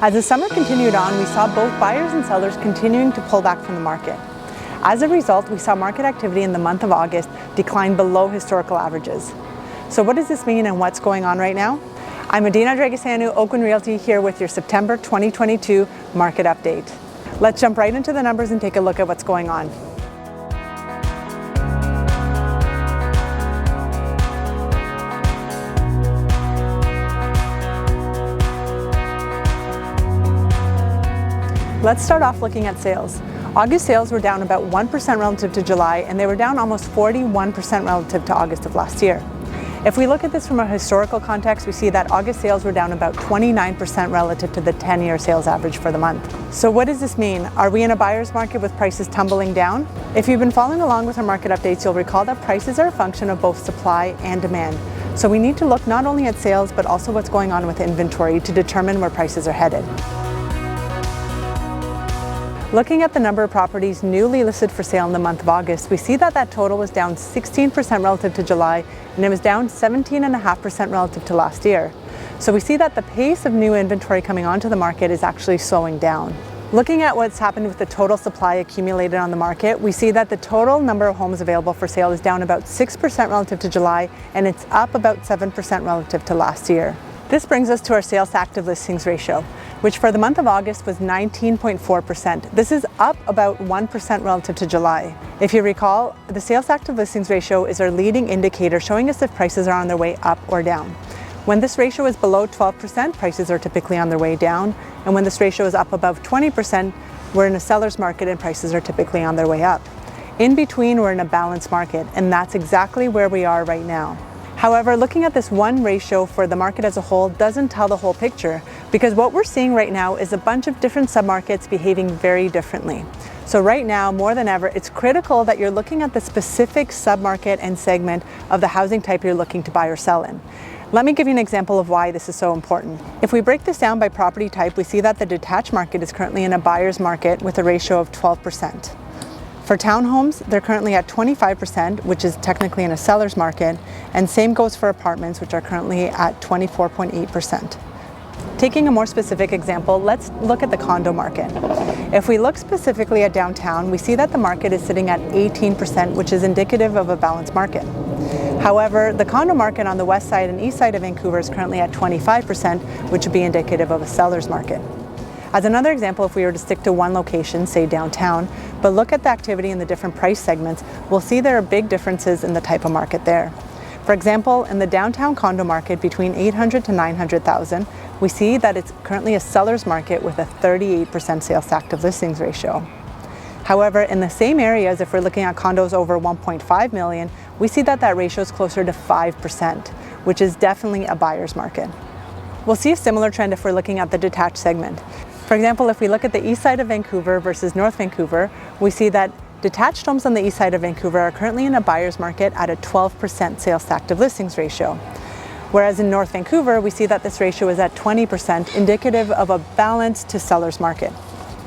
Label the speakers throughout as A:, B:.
A: As the summer continued on, we saw both buyers and sellers continuing to pull back from the market. As a result, we saw market activity in the month of August decline below historical averages. So what does this mean and what's going on right now? I'm Adina Dragasanu, Oakland Realty, here with your September 2022 market update. Let's jump right into the numbers and take a look at what's going on. Let's start off looking at sales. August sales were down about 1% relative to July, and they were down almost 41% relative to August of last year. If we look at this from a historical context, we see that August sales were down about 29% relative to the 10-year sales average for the month. So what does this mean? Are we in a buyer's market with prices tumbling down? If you've been following along with our market updates, you'll recall that prices are a function of both supply and demand. So we need to look not only at sales, but also what's going on with inventory to determine where prices are headed. Looking at the number of properties newly listed for sale in the month of August, we see that total was down 16% relative to July, and it was down 17.5% relative to last year. So we see that the pace of new inventory coming onto the market is actually slowing down. Looking at what's happened with the total supply accumulated on the market, we see that the total number of homes available for sale is down about 6% relative to July, and it's up about 7% relative to last year. This brings us to our sales to active listings ratio, which for the month of August was 19.4%. This is up about 1% relative to July. If you recall, the sales to active listings ratio is our leading indicator showing us if prices are on their way up or down. When this ratio is below 12%, prices are typically on their way down, and when this ratio is up above 20%, we're in a seller's market and prices are typically on their way up. In between, we're in a balanced market, and that's exactly where we are right now. However, looking at this one ratio for the market as a whole doesn't tell the whole picture, because what we're seeing right now is a bunch of different submarkets behaving very differently. So right now, more than ever, it's critical that you're looking at the specific submarket and segment of the housing type you're looking to buy or sell in. Let me give you an example of why this is so important. If we break this down by property type, we see that the detached market is currently in a buyer's market with a ratio of 12%. For townhomes, they're currently at 25%, which is technically in a seller's market, and same goes for apartments, which are currently at 24.8%. Taking a more specific example, let's look at the condo market. If we look specifically at downtown, we see that the market is sitting at 18%, which is indicative of a balanced market. However, the condo market on the west side and east side of Vancouver is currently at 25%, which would be indicative of a seller's market. As another example, if we were to stick to one location, say downtown, but look at the activity in the different price segments, we'll see there are big differences in the type of market there. For example, in the downtown condo market between $800,000 to $900,000, we see that it's currently a seller's market with a 38% sales to active listings ratio. However, in the same areas, if we're looking at condos over 1.5 million, we see that ratio is closer to 5%, which is definitely a buyer's market. We'll see a similar trend if we're looking at the detached segment. For example, if we look at the east side of Vancouver versus North Vancouver, we see that detached homes on the east side of Vancouver are currently in a buyer's market at a 12% sales to active listings ratio. Whereas in North Vancouver, we see that this ratio is at 20%, indicative of a balanced to seller's market.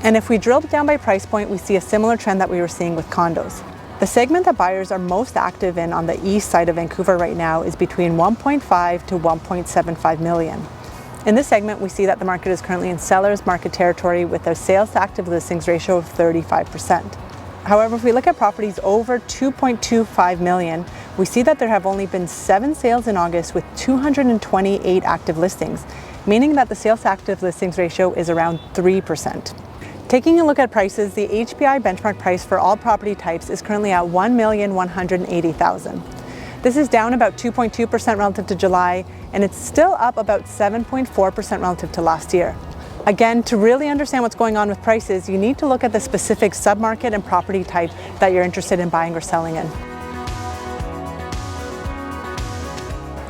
A: And if we drill down by price point, we see a similar trend that we were seeing with condos. The segment that buyers are most active in on the east side of Vancouver right now is between 1.5 to 1.75 million. In this segment, we see that the market is currently in seller's market territory with a sales to active listings ratio of 35%. However, if we look at properties over 2.25 million, we see that there have only been 7 sales in August with 228 active listings, meaning that the sales to active listings ratio is around 3%. Taking a look at prices, the HPI benchmark price for all property types is currently at $1,180,000. This is down about 2.2% relative to July, and it's still up about 7.4% relative to last year. Again, to really understand what's going on with prices, you need to look at the specific submarket and property type that you're interested in buying or selling in.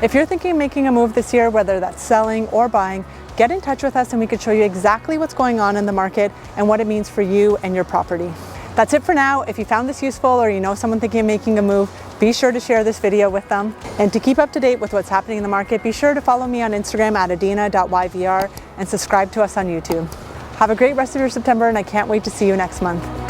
A: If you're thinking of making a move this year, whether that's selling or buying, get in touch with us and we can show you exactly what's going on in the market and what it means for you and your property. That's it for now. If you found this useful or you know someone thinking of making a move, be sure to share this video with them. And to keep up to date with what's happening in the market, be sure to follow me on Instagram at adina.yvr and subscribe to us on YouTube. Have a great rest of your September, and I can't wait to see you next month.